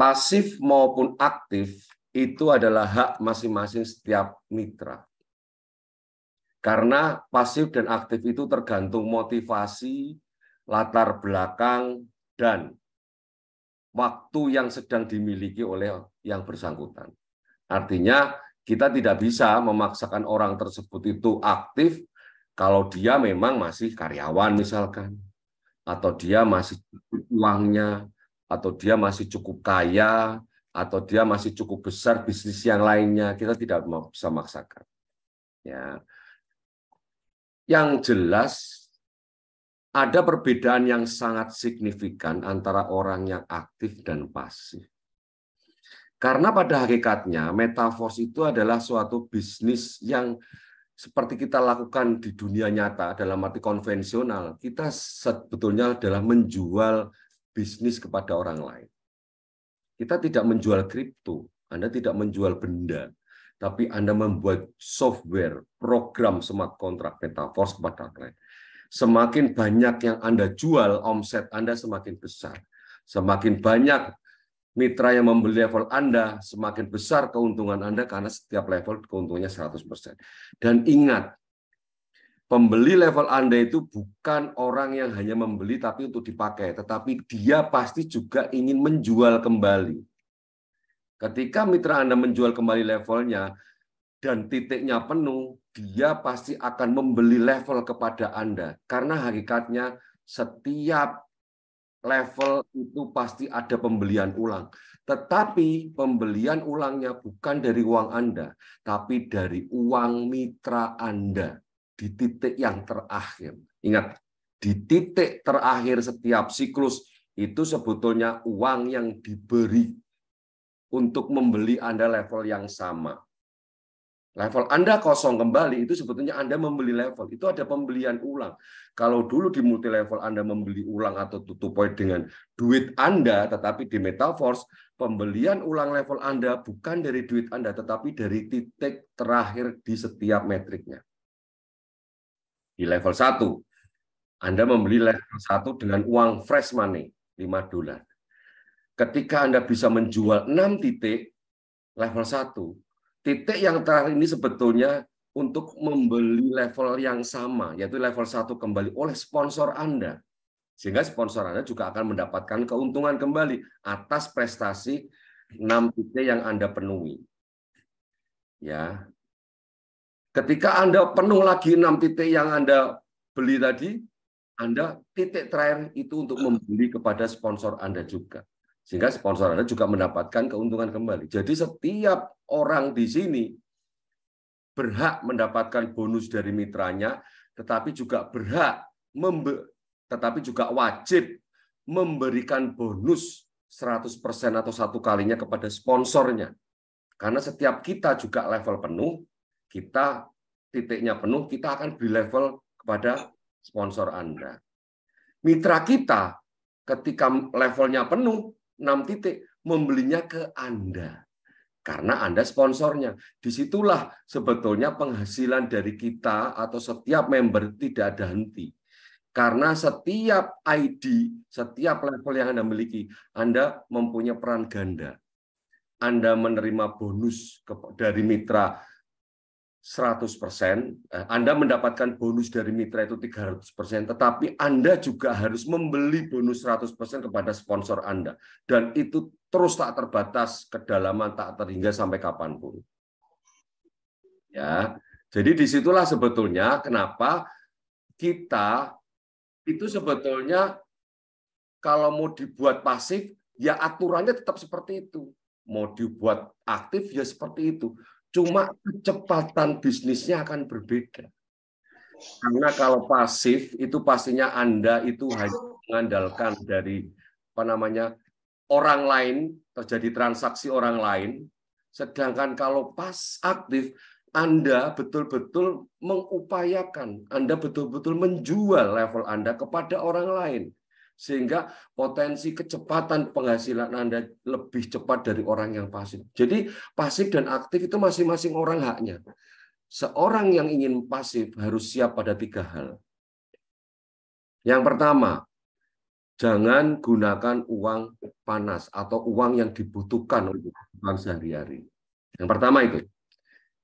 pasif maupun aktif itu adalah hak masing-masing setiap mitra. Karena pasif dan aktif itu tergantung motivasi, latar belakang, dan waktu yang sedang dimiliki oleh yang bersangkutan. Artinya, kita tidak bisa memaksakan orang tersebut itu aktif kalau dia memang masih karyawan misalkan, atau dia masih cukup uangnya, atau dia masih cukup kaya, atau dia masih cukup besar bisnis yang lainnya. Kita tidak bisa memaksakan. Ya. Yang jelas, ada perbedaan yang sangat signifikan antara orang yang aktif dan pasif. Karena pada hakikatnya Metaverse itu adalah suatu bisnis yang seperti kita lakukan di dunia nyata dalam arti konvensional. Kita sebetulnya adalah menjual bisnis kepada orang lain. Kita tidak menjual kripto, Anda tidak menjual benda, tapi Anda membuat software, program smart contract Metaverse kepada orang lain. Semakin banyak yang Anda jual, omset Anda semakin besar. Semakin banyak mitra yang membeli level Anda, semakin besar keuntungan Anda karena setiap level keuntungannya 100%. Dan ingat, pembeli level Anda itu bukan orang yang hanya membeli tapi untuk dipakai, tetapi dia pasti juga ingin menjual kembali. Ketika mitra Anda menjual kembali levelnya dan titiknya penuh, dia pasti akan membeli level kepada Anda. Karena hakikatnya setiap level itu pasti ada pembelian ulang. Tetapi pembelian ulangnya bukan dari uang Anda, tapi dari uang mitra Anda di titik yang terakhir. Ingat, di titik terakhir setiap siklus itu sebetulnya uang yang diberi untuk membeli Anda level yang sama. Level Anda kosong kembali, itu sebetulnya Anda membeli level. Itu ada pembelian ulang. Kalau dulu di multi level Anda membeli ulang atau tutup poin dengan duit Anda, tetapi di Metaverse, pembelian ulang level Anda bukan dari duit Anda, tetapi dari titik terakhir di setiap metriknya. Di level 1, Anda membeli level 1 dengan uang fresh money, $5. Ketika Anda bisa menjual 6 titik, level 1, titik yang terakhir ini sebetulnya untuk membeli level yang sama, yaitu level 1 kembali oleh sponsor Anda. Sehingga sponsor Anda juga akan mendapatkan keuntungan kembali atas prestasi 6 titik yang Anda penuhi. Ya. Ketika Anda penuh lagi 6 titik yang Anda beli tadi, Anda titik terakhir itu untuk membeli kepada sponsor Anda juga. Sehingga sponsor Anda juga mendapatkan keuntungan kembali. Jadi setiap orang di sini berhak mendapatkan bonus dari mitranya, tetapi juga wajib memberikan bonus 100% atau satu kalinya kepada sponsornya. Karena setiap kita juga level penuh, kita titiknya penuh, kita akan beri level kepada sponsor Anda. Mitra kita ketika levelnya penuh, 6 titik, membelinya ke Anda. Karena Anda sponsornya. Disitulah sebetulnya penghasilan dari kita atau setiap member tidak ada henti. Karena setiap ID, setiap level yang Anda miliki, Anda mempunyai peran ganda. Anda menerima bonus dari mitra 100%, Anda mendapatkan bonus dari mitra itu 300%, tetapi Anda juga harus membeli bonus 100% kepada sponsor Anda. Dan itu terus tak terbatas, kedalaman tak terhingga sampai kapanpun. Ya, jadi disitulah sebetulnya kenapa kita itu sebetulnya kalau mau dibuat pasif, ya aturannya tetap seperti itu. Mau dibuat aktif, ya seperti itu. Cuma kecepatan bisnisnya akan berbeda. Karena kalau pasif itu pastinya Anda itu hanya mengandalkan dari orang lain, terjadi transaksi orang lain. Sedangkan kalau pas aktif, Anda betul-betul mengupayakan, Anda betul-betul menjual level Anda kepada orang lain. Sehingga potensi kecepatan penghasilan Anda lebih cepat dari orang yang pasif. Jadi pasif dan aktif itu masing-masing orang haknya. Seorang yang ingin pasif harus siap pada 3 hal. Yang pertama, Jangan gunakan uang panas atau uang yang dibutuhkan untuk kehidupan sehari-hari. Yang pertama itu.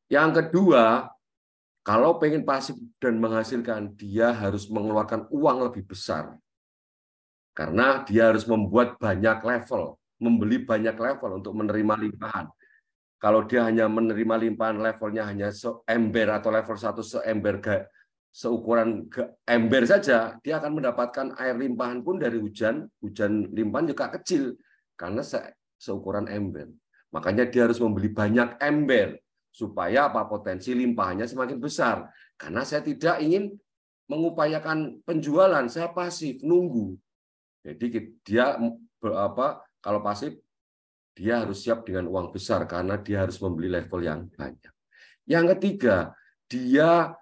Yang kedua, kalau pengen pasif dan menghasilkan, dia harus mengeluarkan uang lebih besar. Karena dia harus membuat banyak level, membeli banyak level untuk menerima limpahan. Kalau dia hanya menerima limpahan levelnya hanya seember atau level 1 seember seukuran ember saja, dia akan mendapatkan air limpahan pun dari hujan limpahan juga kecil karena seukuran ember. Makanya dia harus membeli banyak ember supaya apa, potensi limpahannya semakin besar. Karena saya tidak ingin mengupayakan penjualan, saya pasif nunggu. Jadi dia kalau pasif dia harus siap dengan uang besar karena dia harus membeli level yang banyak. Yang ketiga, dia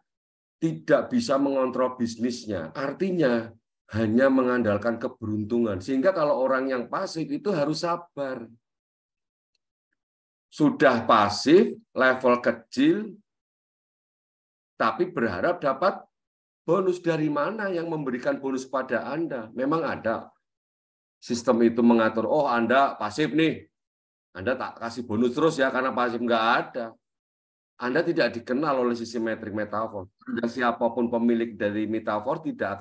tidak bisa mengontrol bisnisnya. Artinya hanya mengandalkan keberuntungan. Sehingga kalau orang yang pasif itu harus sabar. Sudah pasif, level kecil, tapi berharap dapat bonus. Dari mana yang memberikan bonus pada Anda? Memang ada. Sistem itu mengatur, oh Anda pasif nih, Anda tak kasih bonus terus ya karena pasif. Nggak ada. Anda tidak dikenal oleh sistem metrik metafor. Dan siapapun pemilik dari metafor tidak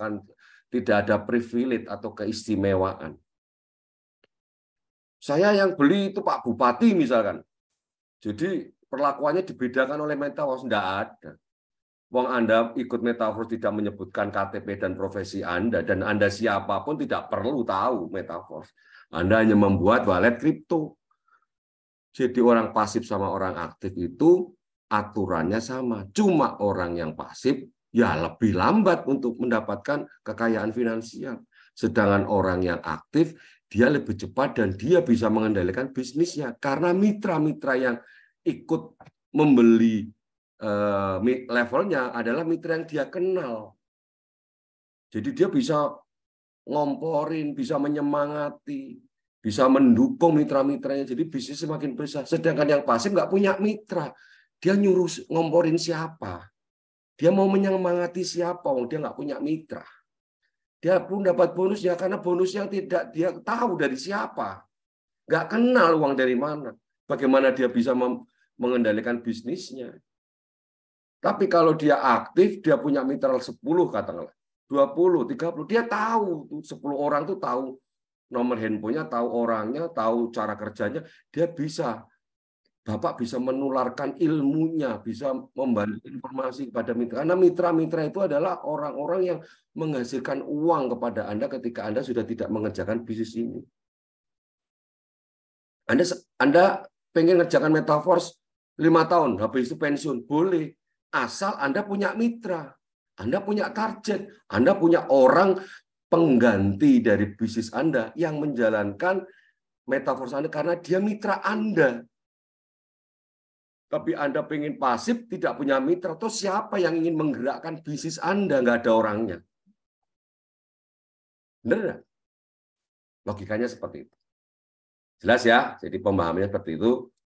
ada privilege atau keistimewaan. Saya yang beli itu Pak Bupati misalkan. Jadi perlakuannya dibedakan oleh metafor. Tidak ada. Wong Anda ikut metafor tidak menyebutkan KTP dan profesi Anda, dan Anda siapapun tidak perlu tahu metafor. Anda hanya membuat wallet kripto. Jadi orang pasif sama orang aktif itu aturannya sama. Cuma orang yang pasif ya lebih lambat untuk mendapatkan kekayaan finansial. Sedangkan orang yang aktif dia lebih cepat dan dia bisa mengendalikan bisnisnya. Karena mitra-mitra yang ikut membeli levelnya adalah mitra yang dia kenal. Jadi dia bisa ngomporin, bisa menyemangati, bisa mendukung mitra-mitranya. Jadi bisnis semakin besar. Sedangkan yang pasif nggak punya mitra. Dia nyuruh ngomporin siapa? Dia mau menyemangati siapa? Dia nggak punya mitra. Dia pun dapat bonus ya karena bonusnya tidak dia tahu dari siapa. Nggak kenal uang dari mana. Bagaimana dia bisa mengendalikan bisnisnya. Tapi kalau dia aktif, dia punya mitra 10 katakanlah. 20, 30, dia tahu. 10 orang tuh tahu nomor handphonenya, tahu orangnya, tahu cara kerjanya. Dia bisa. Bapak bisa menularkan ilmunya, bisa membantu informasi kepada mitra. Karena mitra-mitra itu adalah orang-orang yang menghasilkan uang kepada Anda ketika Anda sudah tidak mengerjakan bisnis ini. Anda pengen ngerjakan Metaverse 5 tahun, habis itu pensiun. Boleh. Asal Anda punya mitra. Anda punya target. Anda punya orang pengganti dari bisnis Anda yang menjalankan Metaverse Anda karena dia mitra Anda. Tapi Anda pengen pasif, tidak punya mitra, terus siapa yang ingin menggerakkan bisnis Anda? Nggak ada orangnya. Benar nggak? Logikanya seperti itu. Jelas ya? Jadi pemahamannya seperti itu.